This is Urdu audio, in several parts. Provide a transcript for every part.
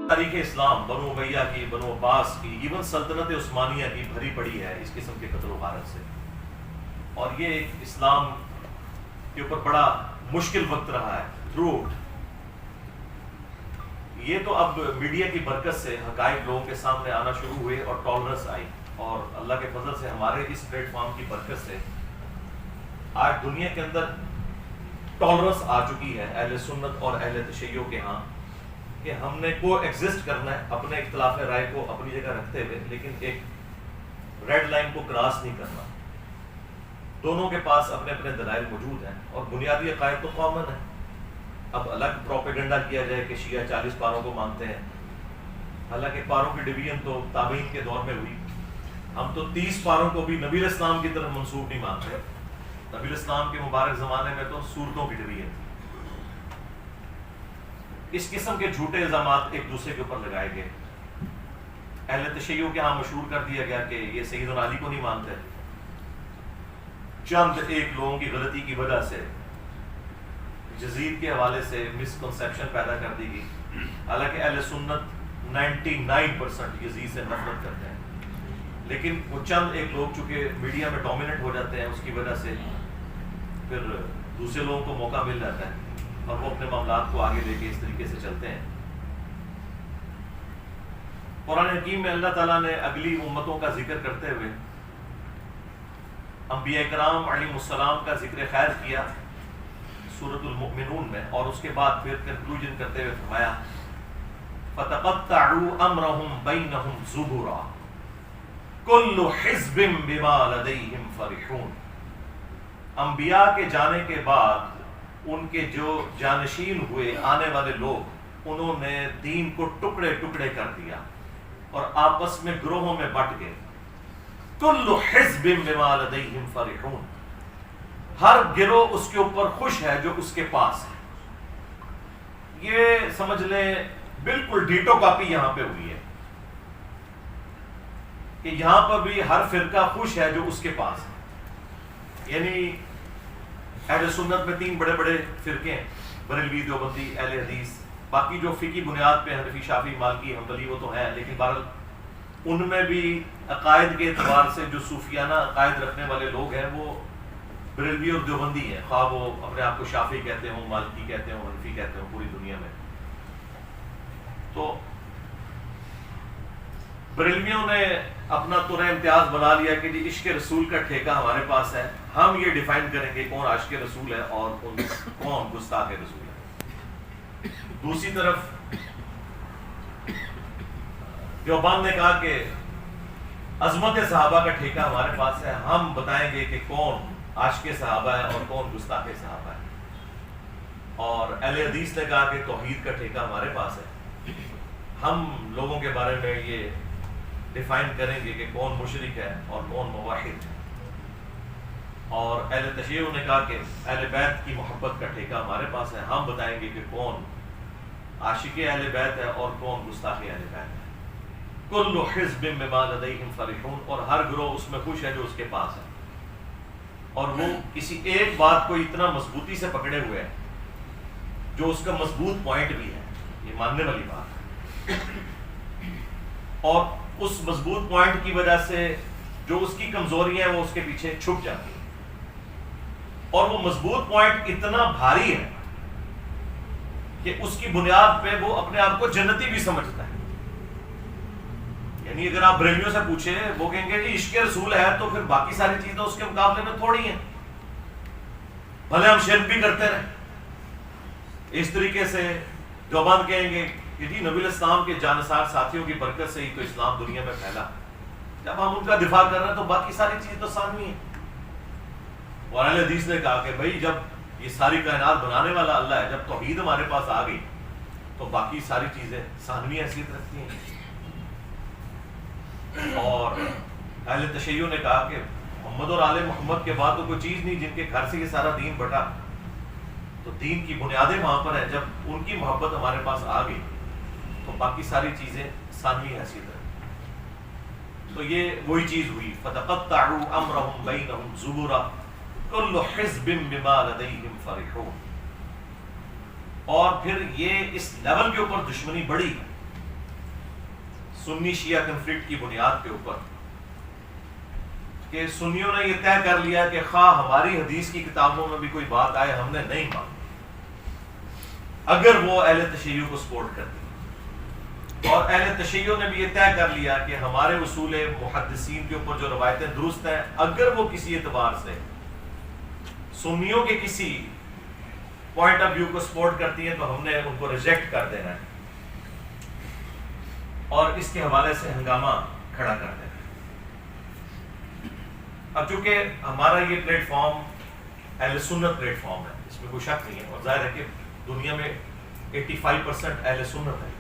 تاریخ اسلام بنو امیہ کی، بنو عباس کی، ایون سلطنت عثمانیہ کی بھری پڑی ہے اس قسم کے قتل و غارت سے، اور یہ ایک اسلام کے اوپر بڑا مشکل وقت رہا ہے تھرو آؤٹ۔ یہ تو اب میڈیا کی برکت سے حقائق لوگوں کے سامنے آنا شروع ہوئے اور ٹالرنس آئی، اور اللہ کے فضل سے ہمارے اس پلیٹ فارم کی برکت سے آج دنیا کے اندر ٹالرنس آ چکی ہے اہل سنت اور اہل تشیع کے ہاں، کہ ہم نے کو ایگزسٹ کرنا ہے اپنے اختلاف رائے کو اپنی جگہ رکھتے ہوئے، لیکن ایک ریڈ لائن کو کراس نہیں کرنا۔ دونوں کے پاس اپنے اپنے دلائل موجود ہیں اور بنیادی عقائد تو کامن ہے۔ اب الگ پروپیگنڈا کیا جائے کہ شیعہ 40 پاروں کو مانتے ہیں، حالانکہ پاروں کی ڈویژن تو تابعین کے دور میں ہوئی۔ ہم تو 30 پاروں کو بھی نبی الاسلام کی طرف منسوب نہیں مانتے۔ نبی الاسلام کے مبارک زمانے میں تو سورتوں کی ڈویژن تھی۔ اس قسم کے جھوٹے الزامات ایک دوسرے کے اوپر لگائے گئے۔ اہل تشیع کے ہاں مشہور کر دیا گیا کہ یہ سیدنا علی کو نہیں مانتے۔ چند ایک لوگوں کی غلطی کی وجہ سے یزید کے حوالے سے مسکنسیپشن پیدا کر دی گئی، حالانکہ اہل سنت 99% یزید سے نفرت کرتے ہیں، لیکن وہ چند ایک لوگ چونکہ میڈیا میں ڈومیننٹ ہو جاتے ہیں، اس کی وجہ سے پھر دوسرے لوگوں کو موقع مل جاتا ہے اور وہ اپنے معاملات کو آگے لے کے اس طریقے سے چلتے ہیں۔ قرآن حکیم میں اللہ تعالیٰ نے اگلی امتوں کا ذکر کرتے ہوئے انبیاء کرام علیہ السلام کا ذکر خیر کیا سورۃ المؤمنون میں، اور اس کے بعد پھر کنکلوژن کرتے ہوئے فرمایا فَتَقَطَّعُوا أَمْرَهُمْ بَيْنَهُمْ زُبُرًا كُلُّ حِزْبٍ بِمَا لَدَيْهِمْ فَرِحُونَ۔ انبیاء کے جانے کے بعد ان کے جو جانشین ہوئے آنے والے لوگ، انہوں نے دین کو ٹکڑے ٹکڑے کر دیا اور آپس میں گروہوں میں بٹ گئے۔ کل حزب بما لدیہم فرحون، ہر گروہ اس کے اوپر خوش ہے جو اس کے پاس ہے۔ یہ سمجھ لیں بالکل ڈیٹو کاپی یہاں پہ ہوئی ہے کہ یہاں پر بھی ہر فرقہ خوش ہے جو اس کے پاس ہے۔ یعنی اہل سنت میں 3 بڑے بڑے فرقے ہیں، بریلوی، دیوبندی، اہل حدیث۔ باقی جو فقہی بنیاد پہ حنفی، شافعی، مالکی، حنبلی وہ تو ہیں، لیکن بہرحال ان میں بھی عقائد کے اعتبار سے جو صوفیانہ عقائد رکھنے والے لوگ ہیں وہ بریلوی اور دیوبندی ہیں، خواہ وہ اپنے آپ کو شافعی کہتے ہوں، مالکی کہتے ہوں، حنفی کہتے ہوں، پوری دنیا میں۔ تو بریلویوں نے اپنا طرح امتیاز بنا لیا کہ جی عشق رسول کا ٹھیکہ ہمارے پاس ہے، ہم یہ ڈیفائن کریں گے کون عاشق رسول ہے اور کون گستاخ رسول ہے۔ دوسری طرف دیوبند نے کہا کہ عظمت صحابہ کا ٹھیکہ ہمارے پاس ہے، ہم بتائیں گے کہ کون عاشق صحابہ ہے اور کون گستاخ صحابہ ہے۔ اور اہل حدیث نے کہا کہ توحید کا ٹھیکہ ہمارے پاس ہے، ہم لوگوں کے بارے میں یہ ڈیفائن کریں گے کہ کون مشرک ہے اور کون موحد ہے۔ اور اہل تشیع نے کہا کہ اہل بیت کی محبت کا ٹھیکہ ہمارے پاس ہے، ہم بتائیں گے کہ کون عاشق اہل بیت ہے اور کون گستاخ اہل بیت ہے۔ کل حزب بما لدیہم فرحون، اور ہر گروہ اس میں خوش ہے جو اس کے پاس ہے، اور وہ کسی ایک بات کو اتنا مضبوطی سے پکڑے ہوئے ہے جو اس کا مضبوط پوائنٹ بھی ہے، یہ ماننے والی بات ہے، اور اس مضبوط پوائنٹ کی وجہ سے جو اس کی کمزوریاں ہیں وہ اس کے پیچھے چھپ جاتی ہیں، اور وہ مضبوط پوائنٹ اتنا بھاری ہے کہ اس کی بنیاد پہ وہ اپنے آپ کو جنتی بھی سمجھتا ہے۔ یعنی اگر آپ بریلویوں سے پوچھیں، وہ کہیں گے جی عشق رسول ہے تو پھر باقی ساری چیزیں اس کے مقابلے میں تھوڑی ہیں، بھلے ہم شرک بھی کرتے رہیں۔ اس طریقے سے دیوبند کہیں گے کہ جی نبی الاسلام کے جانثار ساتھیوں کی برکت سے ہی تو اسلام دنیا میں پھیلا، جب ہم ان کا دفاع کر رہے ہیں تو باقی ساری چیزیں تو ثانوی ہیں۔ اور اہل حدیث نے کہا کہ بھائی جب یہ ساری کائنات بنانے والا اللہ ہے، جب توحید ہمارے پاس آ گئی تو باقی ساری چیزیں ثانوی حیثیت رکھتی ہیں۔ اور اہل تشیع نے کہا کہ محمد اور آل محمد کے بعد تو کوئی چیز نہیں جن کے گھر سے یہ سارا دین بٹا، تو دین کی بنیادیں وہاں پر ہیں، جب ان کی محبت ہمارے پاس آ گئی تو باقی ساری چیزیں ثانوی حیثیت رکھتی۔ تو یہ وہی چیز ہوئی، فَتَقَطَّعُوا أَمْرَهُمْ بَيْنَهُمْ زُبُرًا كُلُّ حِزْبٍ بِمَا لَدَيْهِمْ فَرِحُونَ۔ اور پھر یہ اس لیول کے اوپر دشمنی بڑھی سنی شیعہ کنفلکٹ کی بنیاد کے اوپر کہ سنیوں نے یہ طے کر لیا کہ خواہ ہماری حدیث کی کتابوں میں بھی کوئی بات آئے ہم نے نہیں مانی اگر وہ اہل تشیع کو سپورٹ کرتی، اور اہل تشیع نے بھی یہ طے کر لیا کہ ہمارے اصول محدثین کے اوپر جو روایتیں درست ہیں اگر وہ کسی اعتبار سے سنیوں کے کسی پوائنٹ آف ویو کو سپورٹ کرتی ہیں تو ہم نے ان کو ریجیکٹ کر دینا ہے اور اس کے حوالے سے ہنگامہ کھڑا کر دینا ہے۔ اب چونکہ ہمارا یہ پلیٹ فارم اہل سنت پلیٹ فارم ہے، اس میں کوئی شک نہیں ہے، اور ظاہر ہے کہ دنیا میں 85% اہل سنت ہے،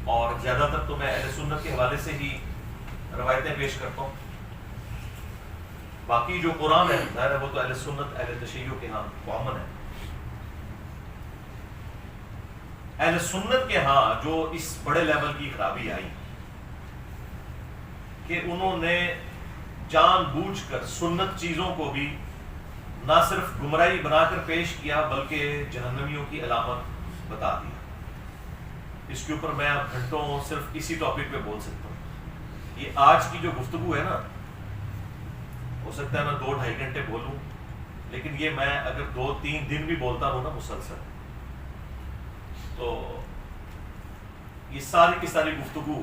اور زیادہ تر تو میں اہل سنت کے حوالے سے ہی روایتیں پیش کرتا ہوں۔ باقی جو قرآن ہے ظاہر ہے وہ تو اہل سنت اہل تشیع کے ہاں کامن ہے۔ اہل سنت کے ہاں جو اس بڑے لیول کی خرابی آئی کہ انہوں نے جان بوجھ کر سنت چیزوں کو بھی نہ صرف گمراہی بنا کر پیش کیا بلکہ جہنمیوں کی علامت بتا دیا۔ اس کے اوپر میں اب گھنٹوں صرف اسی ٹاپک پہ بول سکتا ہوں۔ یہ آج کی جو گفتگو ہے نا، ہو سکتا ہے میں 2-2.5 گھنٹے بولوں، لیکن یہ میں اگر 2-3 دن بھی بولتا ہوں نا مسلسل، تو یہ ساری کی ساری گفتگو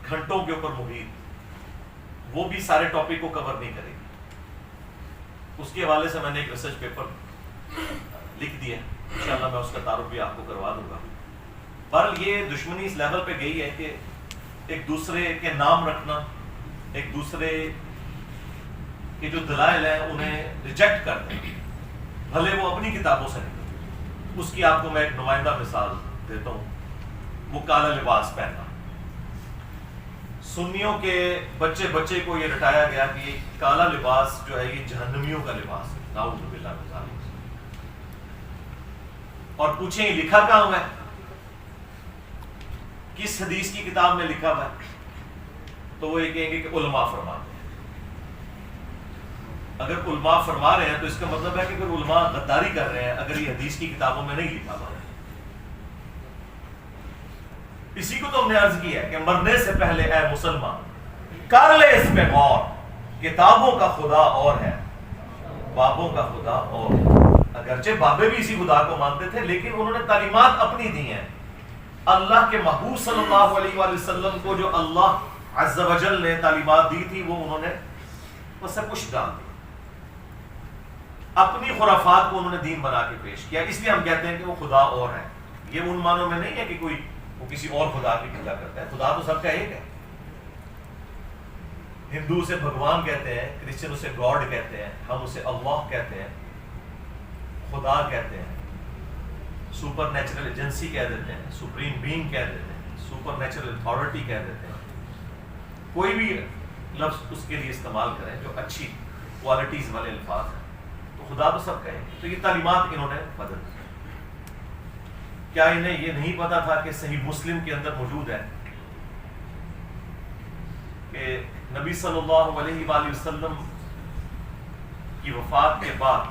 گھنٹوں کے اوپر محیط، وہ بھی سارے ٹاپک کو کور نہیں کرے گی۔ اس کے حوالے سے میں نے ایک ریسرچ پیپر لکھ دیا، انشاءاللہ میں اس کا تعارف بھی آپ کو کروا دوں گا۔ بہرحال یہ دشمنی اس لیول پہ گئی ہے کہ ایک دوسرے کے نام رکھنا، ایک دوسرے کے جو دلائل ہیں انہیں ریجیکٹ کر دیں، بھلے وہ اپنی کتابوں سے نکلیں۔ اس کی آپ کو میں ایک نمائندہ مثال دیتا ہوں، وہ کالا لباس پہننا۔ سنیوں کے بچے کو یہ رٹایا گیا کہ یہ کالا لباس جو ہے یہ جہنمیوں کا لباس ہے، نعوذ باللہ من ذالک۔ اور پوچھیں یہ لکھا کہاں ہوا ہے، کس حدیث کی کتاب میں لکھا ہوا ہے؟ تو وہ یہ کہیں گے کہ علماء فرماتے ہیں۔ اگر علماء فرما رہے ہیں تو اس کا مطلب ہے کہ اگر علماء غداری کر رہے ہیں اگر یہ حدیث کی کتابوں میں نہیں لکھا ہوا ہے۔ اسی کو تو ہم نے عرض کیا ہے کہ مرنے سے پہلے اے مسلمان کر لے اس پہ غور، کتابوں کا خدا اور ہے، بابوں کا خدا اور ہے۔ اگرچہ بابے بھی اسی خدا کو مانتے تھے لیکن انہوں نے تعلیمات اپنی دی ہیں۔ اللہ کے محبوب صلی اللہ علیہ وآلہ وسلم کو جو اللہ عز و جل نے تعلیمات دی تھی وہ انہوں نے اس سے کچھ ڈال دی، اپنی خرافات کو انہوں نے دین بنا کے پیش کیا۔ اس لیے ہم کہتے ہیں کہ وہ خدا اور ہے۔ یہ ان معنوں میں نہیں ہے کہ کوئی وہ کسی اور خدا کی پوجا کرتا ہے، خدا تو سب کا ایک ہے۔ ہندو اسے بھگوان کہتے ہیں، کرسچن اسے گاڈ کہتے ہیں، ہم اسے اللہ کہتے ہیں، خدا کہتے ہیں، سپر نیچرل ایجنسی کہہ دیتے ہیں، سپریم بینگ کہہ دیتے ہیں، سپر نیچرل اتھارٹی کہہ دیتے ہیں۔ کوئی بھی لفظ اس کے لیے استعمال کریں جو اچھی کوالٹیز والے الفاظ ہیں، تو خدا تو سب کا ہے۔ تو یہ تعلیمات انہوں نے بدل دی۔ کیا انہیں یہ نہیں پتا تھا کہ صحیح مسلم کے اندر موجود ہے کہ نبی صلی اللہ علیہ وآلہ وسلم کی وفات کے بعد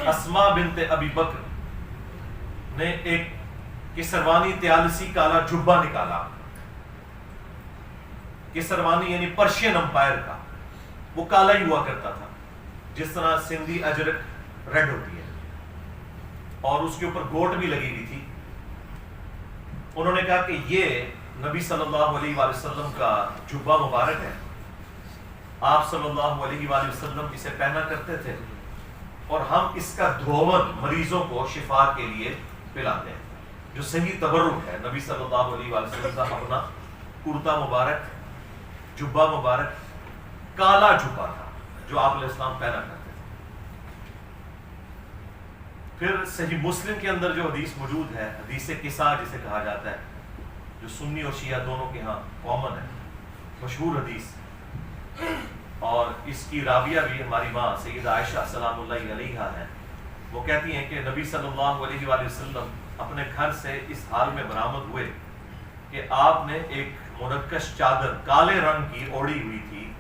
اسماء بنت ابی بکر نے ایک کسروانی طیالسی کالا جبہ نکالا۔ کسروانی یعنی پرشین امپائر کا، وہ کالا ہی ہوا کرتا تھا جس طرح سندھی اجرک ریڈ ہوتی ہے، اور اس کے اوپر گوٹ بھی لگی ہوئی تھی۔ انہوں نے کہا کہ یہ نبی صلی اللہ علیہ وآلہ وسلم کا جبہ مبارک ہے، آپ صلی اللہ علیہ وآلہ وسلم اسے پہنا کرتے تھے اور ہم اس کا دھون مریضوں کو شفا کے لیے پلاتے ہیں۔ جو صحیح تبرک ہے، نبی صلی اللہ علیہ وآلہ وسلم کا اپنا کرتا مبارک، جبہ مبارک کالا جبہ تھا جو آپ علیہ السلام پہنا کرتے تھے۔ پھر صحیح مسلم کے اندر جو حدیث موجود ہے، حدیث قصہ جسے کہا جاتا ہے، جو سنی اور شیعہ دونوں کے ہاں کامن ہے، مشہور حدیث، اور اس کی راویہ بھی ہماری ماں سیدہ عائشہ سلام اللہ علیہا ہیں۔ وہ کہتی ہیں کہ نبی صلی اللہ علیہ وآلہ وسلم اپنے گھر سے اس حال میں برآمد ہوئے کہ آپ نے ایک منقش چادر کالے رنگ کی اوڑھی ہوئی تھی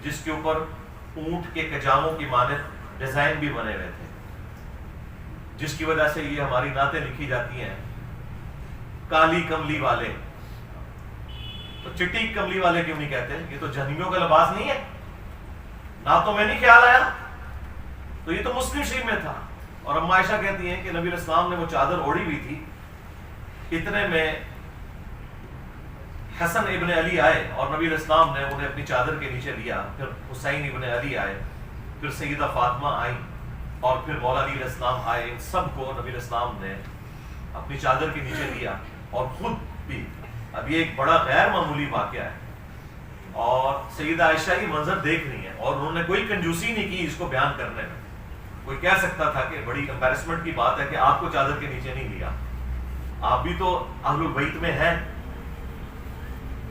جس کے اوپر اونٹ کے کجاموں کی مانند ڈیزائن بھی بنے ہوئے تھے، جس کی وجہ سے یہ ہماری نعتیں لکھی جاتی ہیں کالی کملی والے. تو چٹی کملی والے کیوں نہیں کہتے؟ یہ تو جہنمیوں کا لباس نہیں ہے. نہ تو میں نہیں خیال آیا. تو یہ تو مسلم شریف میں تھا. اور ام عائشہ کہتی ہیں کہ نبی علیہ السلام نے وہ چادر اوڑھی ہوئی تھی, اتنے میں حسن ابن علی آئے اور نبی علیہ السلام نے انہیں اپنی چادر کے نیچے لیا. پھر حسین ابن علی آئے, پھر سیدہ فاطمہ آئیں, اور پھر مولا علی علیہ السلام آئے. ان سب کو نبی علیہ السلام نے اپنی چادر کے نیچے لیا اور خود بھی. اب یہ ایک بڑا غیر معمولی واقعہ ہے, اور سیدہ عائشہ یہ منظر دیکھ رہی ہیں, اور انہوں نے کوئی کنجوسی نہیں کی اس کو بیان کرنے میں. کوئی کہہ سکتا تھا کہ بڑی امبیرسمنٹ کی بات ہے کہ آپ کو چادر کے نیچے نہیں لیا, آپ بھی تو اہل البیت میں ہیں,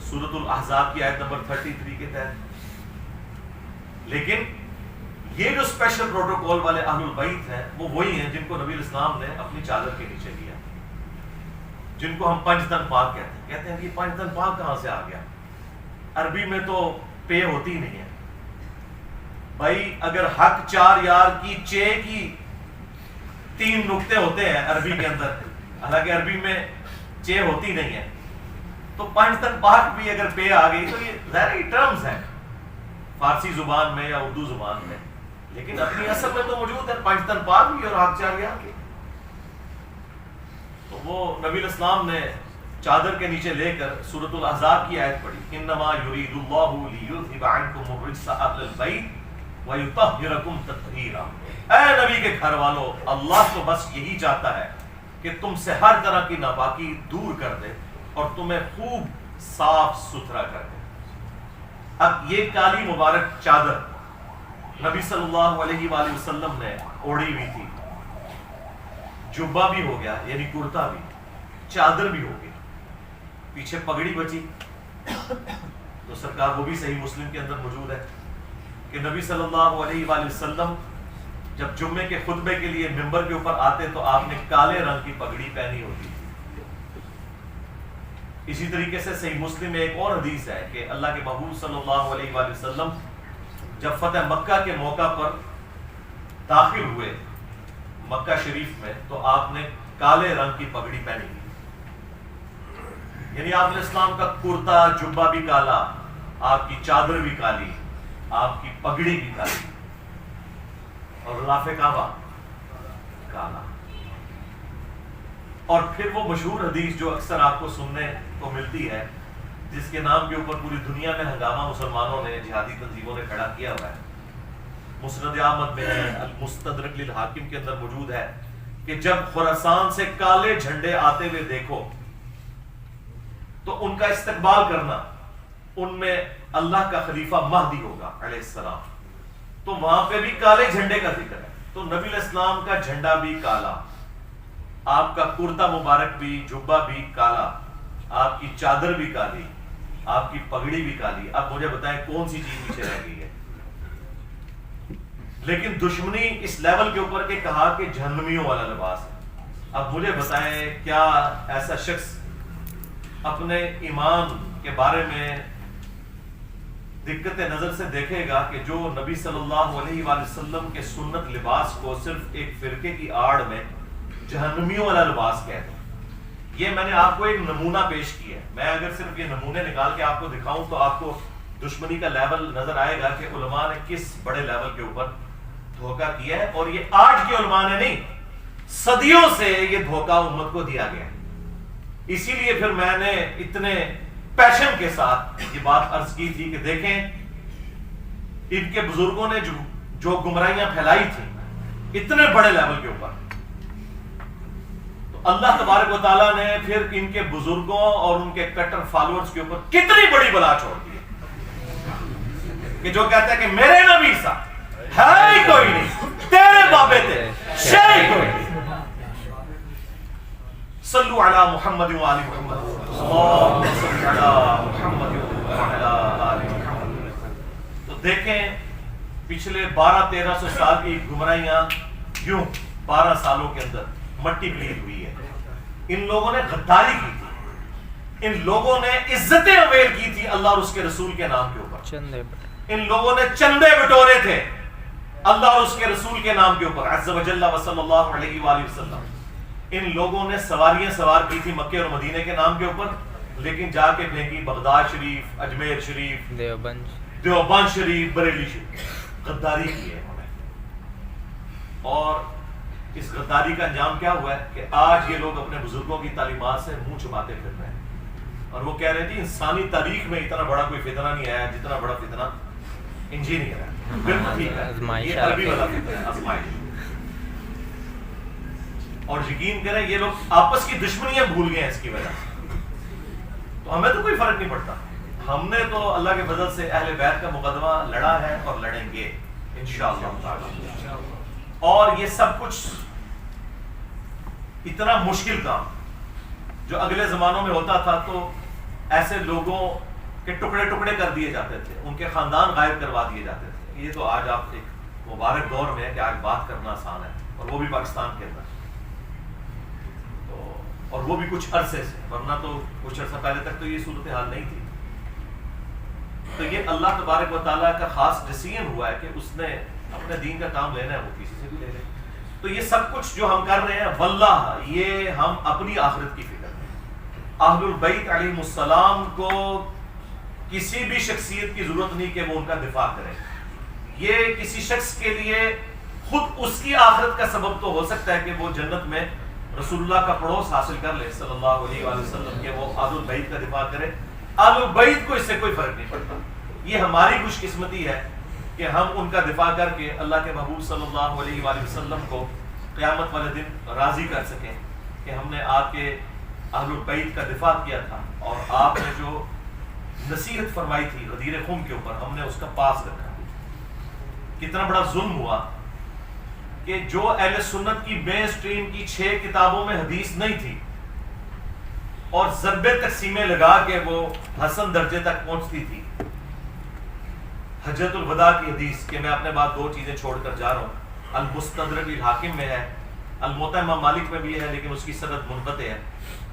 سورۃ الاحزاب کی آیت نمبر 33 کے تحت. لیکن یہ جو اسپیشل پروٹوکول والے اہل البیت ہیں وہ وہی ہیں جن کو نبی علیہ السلام نے اپنی چادر کے نیچے لیا, جن کو ہم پنج تن پاک کہتے ہیں. کہتے ہیں کہ پنج تن پاک کہاں سے آ گیا؟ عربی میں تو پے ہوتی نہیں ہے بھائی. اگر حق 4 یار کی چے کی 3 نقطے ہوتے ہیں عربی کے اندر, حالانکہ عربی میں چے ہوتی نہیں ہے, تو پنج تن پاک بھی اگر پے آ گئی تو یہ ظاہر ٹرمز ہیں فارسی زبان میں یا اردو زبان میں, لیکن اپنی اصل میں تو موجود ہے پنج تن پاک بھی اور حق 4 یار کی. تو وہ نبی علیہ السلام نے چادر کے نیچے لے کر سورۃ الاحزاب کی آیت پڑھی, انما یرید اللہ لیذھب عنکم الرجس اہل البیت ویطہرکم تطہیرا. اے نبی کے گھر والو, اللہ تو بس یہی چاہتا ہے کہ تم سے ہر طرح کی ناپاکی دور کر دے اور تمہیں خوب صاف ستھرا کر دے. اب یہ کالی مبارک چادر نبی صلی اللہ علیہ وآلہ وسلم نے اوڑھی ہوئی تھی. جبہ بھی ہو گیا یعنی کرتا بھی, چادر بھی ہو گئی, پیچھے پگڑی بچی. تو سرکار وہ بھی صحیح مسلم کے اندر موجود ہے کہ نبی صلی اللہ علیہ وآلہ وسلم جب جمعے کے خطبے کے لیے ممبر کے اوپر آتے تو آپ نے کالے رنگ کی پگڑی پہنی ہوتی تھی. اسی طریقے سے صحیح مسلم میں ایک اور حدیث ہے کہ اللہ کے محبوب صلی اللہ علیہ وآلہ وسلم جب فتح مکہ کے موقع پر داخل ہوئے مکہ شریف میں تو آپ نے کالے رنگ کی پگڑی پہنی تھی. یعنی آپ نے اسلام کا کرتا جبہ بھی کالا, آپ کی چادر بھی کالی, آپ کی پگڑی بھی کالی, اور غلاف کعبہ کالا. اور پھر وہ مشہور حدیث جو اکثر آپ کو سننے کو ملتی ہے, جس کے نام کے اوپر پوری دنیا میں ہنگامہ مسلمانوں نے, جہادی تنظیموں نے کھڑا کیا ہوا ہے. مسند احمد میں ہے, المستدرک للحاکم کے اندر موجود ہے کہ جب خراسان سے کالے جھنڈے آتے ہوئے دیکھو تو ان کا استقبال کرنا, ان میں اللہ کا خلیفہ مہدی ہوگا علیہ السلام. تو وہاں پہ بھی کالے جھنڈے کا ذکر ہے. تو نبی علیہ السلام کا جھنڈا بھی کالا, آپ کا کرتا مبارک بھی, جبہ بھی کالا, آپ کی چادر بھی کالی, آپ کی پگڑی بھی کالی. اب مجھے بتائیں کون سی چیز پیچھے رہ گئی ہے؟ لیکن دشمنی اس لیول کے اوپر کہ کہا کہ جہنمیوں والا لباس ہے. اب مجھے بتائیں کیا ایسا شخص اپنے ایمان کے بارے میں دقت نظر سے دیکھے گا کہ جو نبی صلی اللہ علیہ وآلہ وسلم کے سنت لباس کو صرف ایک فرقے کی آڑ میں جہنمیوں والا لباس کہتے ہیں؟ یہ میں نے آپ کو ایک نمونہ پیش کیا ہے. میں اگر صرف یہ نمونے نکال کے آپ کو دکھاؤں تو آپ کو دشمنی کا لیول نظر آئے گا کہ علماء نے کس بڑے لیول کے اوپر دھوکہ کیا ہے. اور یہ آج کے علماء نے نہیں, صدیوں سے یہ دھوکہ امت کو دیا گیا ہے. اسی لیے پھر میں نے اتنے پیشن کے ساتھ یہ بات عرض کی تھی کہ دیکھیں ان کے بزرگوں نے جو گمراہیاں پھیلائی تھی اتنے بڑے لیول کے اوپر, تو اللہ تبارک و تعالیٰ نے پھر ان کے بزرگوں اور ان کے کٹر فالوورز کے اوپر کتنی بڑی بلا چھوڑ دی کہ جو کہتا ہے کہ میرے نبی سا ہے ہی کوئی نہیں, تیرے بابے تھے شے ہی کوئی نہیں. صلو علی محمد و آل محمد, اللہم صلی علی محمد و علی آل محمد. تو دیکھیں پچھلے 1200-1300 سال کی گمراہیاں یوں 12 سالوں کے اندر مٹی پلیت ہوئی ہے. ان لوگوں نے غداری کی تھی, ان لوگوں نے عزتیں اویل کی تھی اللہ اور اس کے رسول کے نام کے اوپر, ان لوگوں نے چندے بٹورے تھے اللہ اور اس کے رسول کے نام کے اوپر عز و جل و صلی اللہ علیہ وآلہ وسلم. ان لوگوں نے سواریاں سوار کی تھی مکے اور مدینے کے نام کے اوپر، لیکن جا کے پھینکی بغداد شریف، اجمیر شریف، دیوبند شریف، بریلی شریف. غداری کی ہے انہوں نے. اور اس غداری کا انجام کیا ہوا ہے کہ آج یہ لوگ اپنے بزرگوں کی تعلیمات سے منہ چھپاتے پھر رہے ہیں. اور وہ کہہ رہے تھے انسانی تاریخ میں اتنا بڑا کوئی فتنہ نہیں آیا جتنا بڑا فتنہ انجینئر ہے. بالکل ٹھیک ہے، یہ عربی والا فتنہ ہے، آزمائش. اور یقین کریں یہ لوگ آپس کی دشمنیاں بھول گئے ہیں اس کی وجہ سے. تو ہمیں تو کوئی فرق نہیں پڑتا، ہم نے تو اللہ کے فضل سے اہل بیت کا مقدمہ لڑا ہے اور لڑیں گے انشاءاللہ تعالی. اور یہ سب کچھ اتنا مشکل کام جو اگلے زمانوں میں ہوتا تھا تو ایسے لوگوں کے ٹکڑے ٹکڑے کر دیے جاتے تھے، ان کے خاندان غائب کروا دیے جاتے تھے. یہ تو آج آپ ایک مبارک دور میں ہے کہ آج بات کرنا آسان ہے، اور وہ بھی پاکستان کے اندر. اور وہ بھی کچھ عرصے سے، ورنہ تو کچھ عرصہ پہلے تک تو یہ صورتحال نہیں تھی. تو یہ اللہ تبارک و تعالیٰ کا خاص ڈیسیژن ہوا ہے کہ اس نے اپنے دین کا کام لینا ہے، وہ کسی سے بھی لے لے. تو یہ سب کچھ جو ہم کر رہے ہیں واللہ یہ ہم اپنی آخرت کی فکر میں. اہل البیت علیہ السلام کو کسی بھی شخصیت کی ضرورت نہیں کہ وہ ان کا دفاع کرے. یہ کسی شخص کے لیے خود اس کی آخرت کا سبب تو ہو سکتا ہے کہ وہ جنت میں رسول اللہ کا پڑوس حاصل کر لے صلی اللہ علیہ وآلہ وسلم، کہ وہ اہل البیت کا دفاع کرے. اہل البیت کو اس سے کوئی فرق نہیں پڑتا. یہ ہماری خوش قسمتی ہے کہ ہم ان کا دفاع کر کے اللہ کے محبوب صلی اللہ علیہ وآلہ وسلم کو قیامت والے دن راضی کر سکیں کہ ہم نے آپ کے اہل البیت کا دفاع کیا تھا، اور آپ نے جو نصیحت فرمائی تھی غدیر خم کے اوپر ہم نے اس کا پاس رکھا. کتنا بڑا ظلم ہوا کہ جو اہل سنت کی مین سٹریم کی 6 کتابوں میں حدیث نہیں تھی اور ضرب تقسیمیں لگا کے وہ حسن درجے تک پہنچتی تھی. حجۃ الوداع کی حدیث کہ میں اپنے بعد 2 چیزیں چھوڑ کر جا رہا ہوں. المستدرک للحاکم میں ہے، الموطا امام مالک میں بھی ہے لیکن اس کی سند منقطع ہے.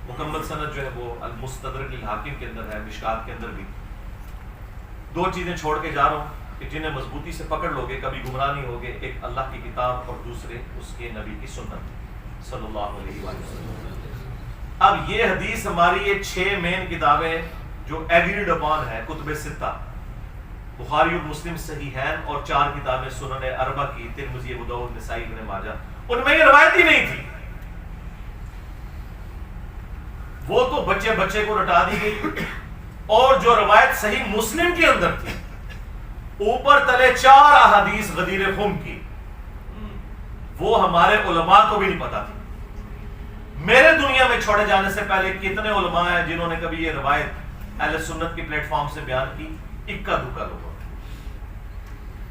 مکمل سند جو ہے وہ المستدرک للحاکم کے اندر ہے، مشکات کے اندر بھی. 2 چیزیں چھوڑ کے جا رہا ہوں کہ جنہیں مضبوطی سے پکڑ لوگے کبھی گمراہ نہیں ہوگے. ایک اللہ کی کتاب اور دوسرے اس کے نبی کی سنت صلی اللہ علیہ وسلم. اب یہ حدیث ہماری یہ 6 مین کتابیں جو ایگریڈ اپان ہے، کتب 6 بخاری اور مسلم صحیحین، اور 4 کتابیں سنن اربع کی ترمذی، ابو داؤد، نسائی، ابن ماجہ، ان میں یہ روایت ہی نہیں تھی. وہ تو بچے بچے کو رٹا دی گئی. اور جو روایت صحیح مسلم کے اندر تھی اوپر تلے 4 احادیث غدیر خم کی، وہ ہمارے علماء کو بھی نہیں پتا تھی. میرے دنیا میں چھوڑے جانے سے پہلے کتنے علماء ہیں جنہوں نے کبھی یہ روایت اہل سنت کے پلیٹ فارم سے بیان کی؟ اکا دکا لوگوں.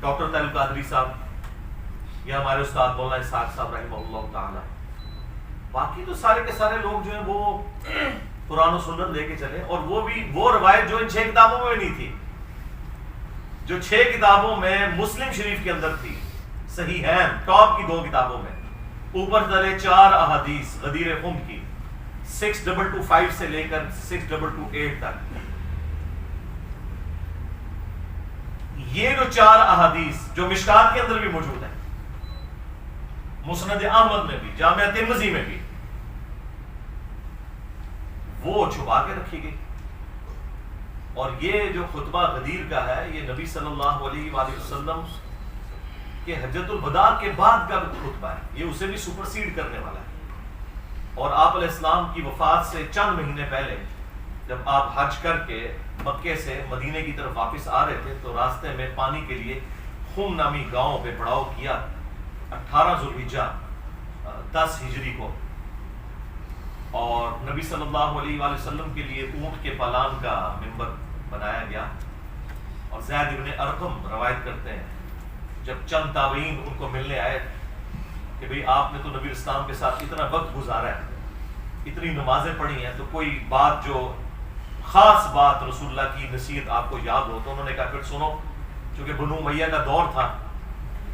ڈاکٹر طاہر القادری صاحب یا ہمارے استاد مولانا اسحاق صاحب رحمہ اللہ تعالی. باقی تو سارے کے سارے لوگ جو ہیں وہ قرآن و سنت لے کے چلے، اور وہ بھی وہ روایت جو ان 6 کتابوں میں نہیں تھی، جو 6 کتابوں میں مسلم شریف کے اندر تھی، صحیحین ٹاپ کی 2 کتابوں میں اوپر تلے 4 احادیث غدیر خم کی 6225 سے لے کر 6228 تک. یہ جو 4 احادیث جو مشکات کے اندر بھی موجود ہیں، مسند احمد میں بھی، جامع ترمذی میں بھی، وہ چھپا کے رکھی گئی. اور یہ جو خطبہ غدیر کا ہے یہ نبی صلی اللہ علیہ وآلہ وسلم کہ حجۃ الوداع کے بعد کا خطبہ ہے، یہ اسے بھی سپرسیڈ کرنے والا ہے. اور آپ علیہ السلام کی وفات سے چند مہینے پہلے جب آپ حج کر کے مکے سے مدینے کی طرف واپس آ رہے تھے تو راستے میں پانی کے لیے خم نامی گاؤں پہ پڑاؤ کیا 18 ذوالحجہ 10 ہجری کو. اور نبی صلی اللہ علیہ وآلہ وسلم کے لیے اونٹ کے پالان کا منبر بنایا گیا. اور زید ابن ارقم روایت کرتے ہیں جب چند تابعین ان کو ملنے آئے کہ بھئی آپ نے تو نبی اسلام کے ساتھ اتنا وقت گزارا ہے، اتنی نمازیں پڑھی ہیں، تو کوئی بات جو خاص بات رسول اللہ کی نصیحت آپ کو یاد ہو. تو انہوں نے کہا پھر سنو. چونکہ بنو امیہ کا دور تھا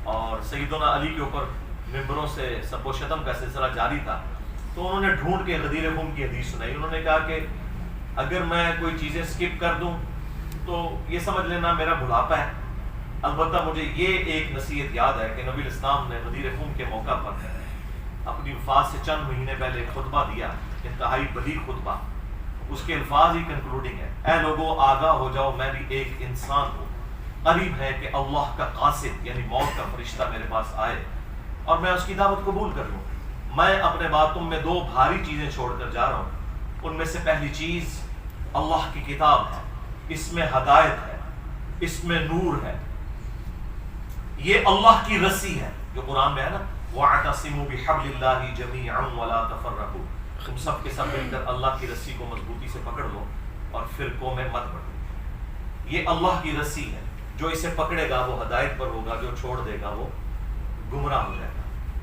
اور سیدنا علی کے اوپر ممبروں سے سب و شتم کا سلسلہ جاری تھا، تو انہوں نے ڈھونڈ کے غدیر خم کی حدیث سنائی. انہوں نے کہا کہ اگر میں کوئی چیزیں سکپ کر دوں تو یہ سمجھ لینا میرا بڑھاپا ہے. البتہ مجھے یہ ایک نصیحت یاد ہے کہ نبی اسلام نے غدیر خم کے موقع پر اپنی وفات سے چند مہینے پہلے ایک خطبہ دیا، انتہائی بلیغ خطبہ. اس کے الفاظ ہی کنکلوڈنگ ہے: اے لوگوں آگاہ ہو جاؤ، میں بھی ایک انسان ہوں، قریب ہے کہ اللہ کا قاصد یعنی موت کا فرشتہ میرے پاس آئے اور میں اس کی دعوت قبول کر لوں. میں اپنے بعد تم میں 2 بھاری چیزیں چھوڑ کر جا رہا ہوں. ان میں سے پہلی چیز اللہ کی کتاب ہے، اس میں ہدایت ہے، اس میں نور ہے. یہ اللہ کی رسی ہے جو قرآن میں ہے نا، وَاعْتَصِمُوا بِحَبْلِ اللَّهِ جَمِيعًا وَلَا تَفَرَّقُوا. تم سب کے سب مل کر اللہ کی رسی کو مضبوطی سے پکڑ لو اور فرقوں میں مت بڑھو. یہ اللہ کی رسی ہے، جو اسے پکڑے گا وہ ہدایت پر ہوگا، جو چھوڑ دے گا وہ گمراہ ہو جائے گا.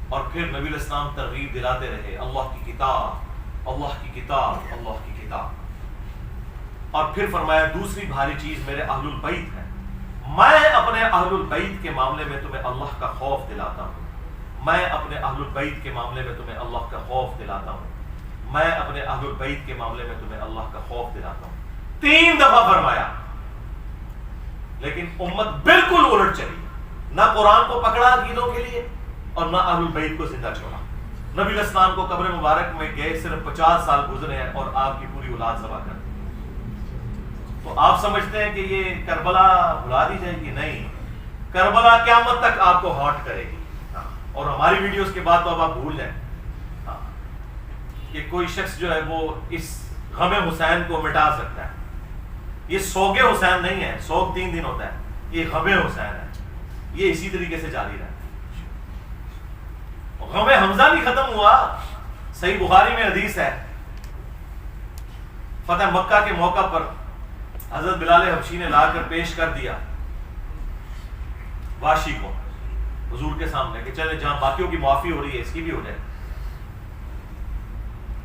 اور پھر نبی علیہ السلام ترغیب دلاتے رہے: اللہ کی کتاب، اللہ کی کتاب، اللہ کی کتاب. اور پھر فرمایا دوسری بھاری چیز میرے اہل البیت ہے. میں اپنے اہل البیت کے معاملے میں تمہیں اللہ کا خوف دلاتا ہوں. میں اپنے اہل البیت کے معاملے میں تمہیں اللہ کا خوف دلاتا ہوں. میں اپنے اہل البیت کے معاملے میں تمہیں اللہ کا خوف دلاتا ہوں. 3 دفعہ فرمایا. لیکن امت بالکل الٹ چلی، نہ قرآن کو پکڑا عقیدوں کے لیے اور نہ اہل البیت کو زندہ چھوڑا. نبی علیہ السلام کو قبر مبارک میں گئے، صرف 50 سال گزرے ہیں اور آپ کی پوری اولاد ذبح کر دی. تو آپ سمجھتے ہیں کہ یہ کربلا بھلا دی جائے گی؟ نہیں، کربلا قیامت تک آپ کو ہانٹ کرے گی. اور ہماری ویڈیوز کے بعد تو اب آپ بھول جائیں کہ کوئی شخص جو ہے وہ اس غم حسین کو مٹا سکتا ہے. یہ سوگ حسین نہیں ہے، سوگ 3 دن ہوتا ہے، یہ غم حسین ہے. یہ اسی طریقے سے جاری رہتا ہے. غم حمزہ نہیں ختم ہوا. صحیح بخاری میں حدیث ہے، فتح مکہ کے موقع پر حضرت بلال حبشی نے لا کر پیش کر دیا واشی کو حضور کے سامنے کہ چلے جہاں باقیوں کی معافی ہو رہی ہے اس کی بھی ہو جائے.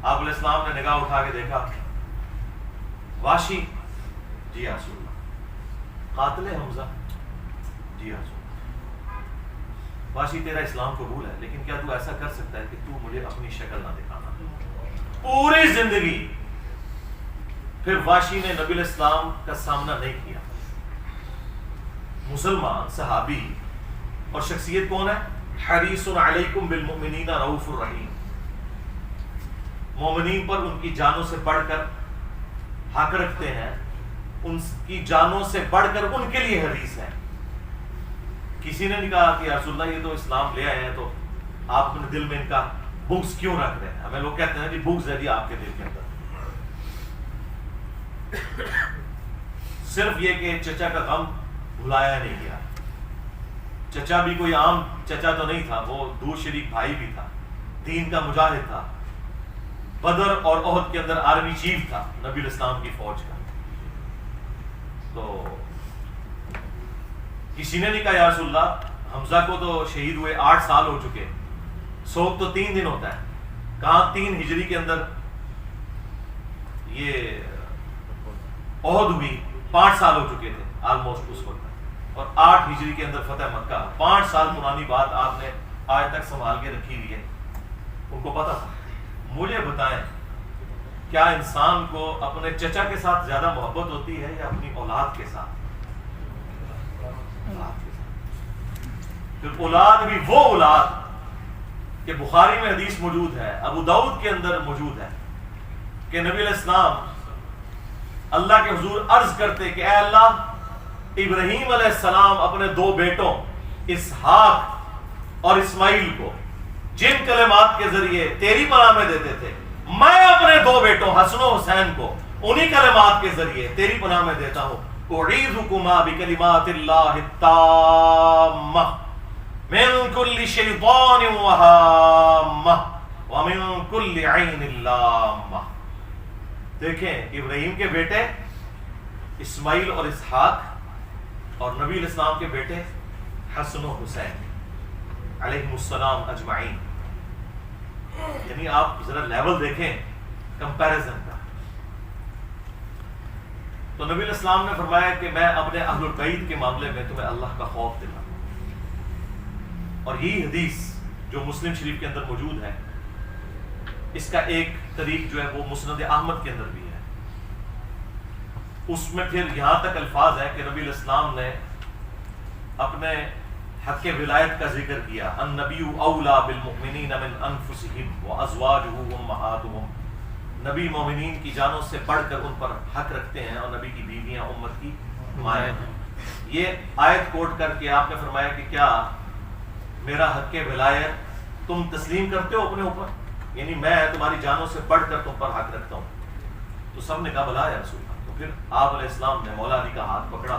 آپ علیہ السلام نے نگاہ اٹھا کے دیکھا، واشی، جی رسول اللہ. قاتل حمزہ، جی رسول اللہ. واشی تیرا اسلام قبول ہے، لیکن کیا تو ایسا کر سکتا ہے کہ تو مجھے اپنی شکل نہ دکھانا؟ پوری زندگی پھر واشی نے نبی علیہ السلام کا سامنا نہیں کیا. مسلمان صحابی اور شخصیت کون ہے؟ حریص علیکم بالمؤمنین رؤوف الرحیم. مومنین پر ان کی جانوں سے بڑھ کر حق رکھتے ہیں، ان کی جانوں سے بڑھ کر ان کے لیے حریص ہے. کسی نے نہیں کہا کہ یا رسول اللہ یہ تو اسلام لے آئے ہیں تو آپ اپنے دل میں ان کا بغض کیوں رکھ رہے ہیں؟ ہمیں لوگ کہتے ہیں جی بغض ہے جی آپ کے دل کے اندر. صرف یہ کہ چچا کا غم بھلایا نہیں گیا. چچا بھی کوئی عام چچا تو نہیں تھا، وہ دور شریک بھائی بھی تھا، دین کا مجاہد تھا، بدر اور احد کے اندر آرمی چیف تھا نبی علیہ السلام کی فوج کا. تو کسی نے نہیں کہا یا رسول اللہ حمزہ کو تو شہید ہوئے 8 سال ہو چکے، سوگ تو 3 دن ہوتا ہے. کہاں 3 ہجری کے اندر یہ احد ہوئی، 5 سال ہو چکے تھے آلموسٹ اس وقت، اور 8 ہجری کے اندر فتح مکہ. 5 سال پرانی بات آپ نے آج تک سنبھال کے رکھی ہوئی ہے. ان کو پتا تھا. مجھے بتائیں کیا انسان کو اپنے چچا کے ساتھ زیادہ محبت ہوتی ہے یا اپنی اولاد کے ساتھ؟ پھر اولاد بھی وہ اولاد کہ بخاری میں حدیث موجود ہے، ابو داؤد کے اندر موجود ہے کہ نبی علیہ السلام اللہ کے حضور عرض کرتے کہ اے اللہ، ابراہیم علیہ السلام اپنے 2 بیٹوں اسحاق اور اسماعیل کو جن کلمات کے ذریعے تیری پناہ میں دیتے تھے، میں اپنے 2 بیٹوں حسن و حسین کو انہی کلمات کے ذریعے تیری پناہ میں دیتا ہوں. اعیذکما بکلمات اللہ التامہ من کل شیطان وہامہ ومن کل عین لامہ. دیکھیں ابراہیم کے بیٹے اسماعیل اور اسحاق اور نبی علیہ السلام کے بیٹے حسن و حسین علیہم السلام اجمعین. یعنی آپ ذرا لیول دیکھیں کمپیریزن کا. تو نبی علیہ السلام نے فرمایا کہ میں اپنے اہل البیت کے معاملے میں تمہیں اللہ کا خوف دلاتا ہوں. اور یہی حدیث جو مسلم شریف کے اندر موجود ہے، اس کا ایک طریق جو ہے وہ مسند احمد کے اندر بھی ہے. اس میں پھر یہاں تک الفاظ ہے کہ نبی علیہ السلام نے اپنے حق ولایت کا ذکر کیا، النبی اولا بالمؤمنین من انفسہم وازواجہ امہاتہم، نبی مومنین کی جانوں سے بڑھ کر ان پر حق رکھتے ہیں، اور نبی کی بیویاں امت کی مائیں ہیں۔ یہ آیت کوٹ کر کے آپ نے فرمایا کہ کیا میرا حق ولایت تم تسلیم کرتے ہو اپنے اوپر، یعنی میں تمہاری جانوں سے بڑھ کر تم پر حق رکھتا ہوں؟ تو سب نے کہا بلا یا رسول اللہ۔ تو پھر آپ علیہ السلام نے مولا علی کا ہاتھ پکڑا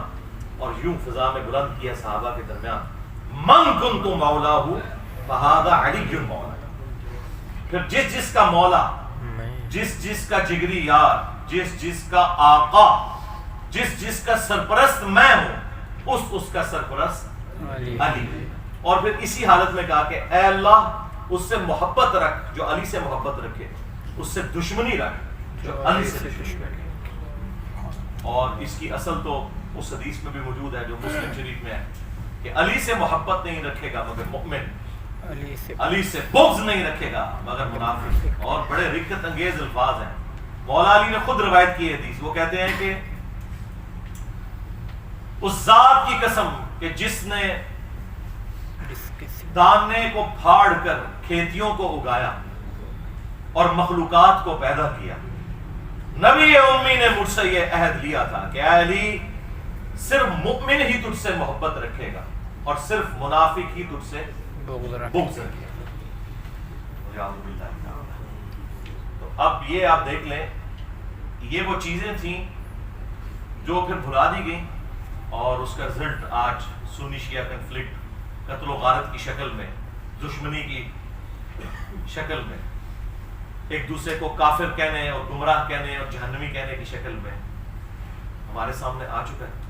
اور یوں فضا میں بلند کیا صحابہ کے درمیان، من کنت مولاہ فہذا علی مولا۔ پھر جس جس کا مولا، جس جس کا جگری یار، جس جس کا آقا، جس جس کا سرپرست میں ہوں، اس کا سرپرست علی۔ اور پھر اسی حالت میں کہا کہ اے اللہ اس سے محبت رکھ جو علی سے محبت رکھے، اس سے دشمنی رکھ جو علی سے دشمنی رکھے۔ اور اس کی اصل تو اس حدیث میں بھی موجود ہے جو مسلم شریف میں ہے کہ علی سے محبت نہیں رکھے گا مگر مؤمن، علی سے بغض نہیں رکھے گا مگر منافق۔ اور بڑے رقت انگیز الفاظ ہیں، مولا علی نے خود روایت کی حدیث، وہ کہتے ہیں کہ اس ذات کی قسم کہ جس نے دانے کو پھاڑ کر کھیتیوں کو اگایا اور مخلوقات کو پیدا کیا، نبی امی نے مجھ سے یہ عہد لیا تھا کہ اے علی صرف مؤمن ہی تجھ سے محبت رکھے گا اور صرف منافق ہی تجھ سے بغض رکھے گا۔ تو اب یہ آپ دیکھ لیں، یہ وہ چیزیں تھیں جو پھر بھلا دی گئیں، اور اس کا رزلٹ آج سنی شیعہ کنفلکٹ، قتل و غارت کی شکل میں، دشمنی کی شکل میں، ایک دوسرے کو کافر کہنے اور گمراہ کہنے اور جہنمی کہنے کی شکل میں ہمارے سامنے آ چکا ہے۔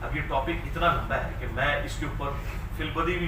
اب یہ ٹاپک اتنا لمبا ہے کہ میں اس کے اوپر فی البدی بھی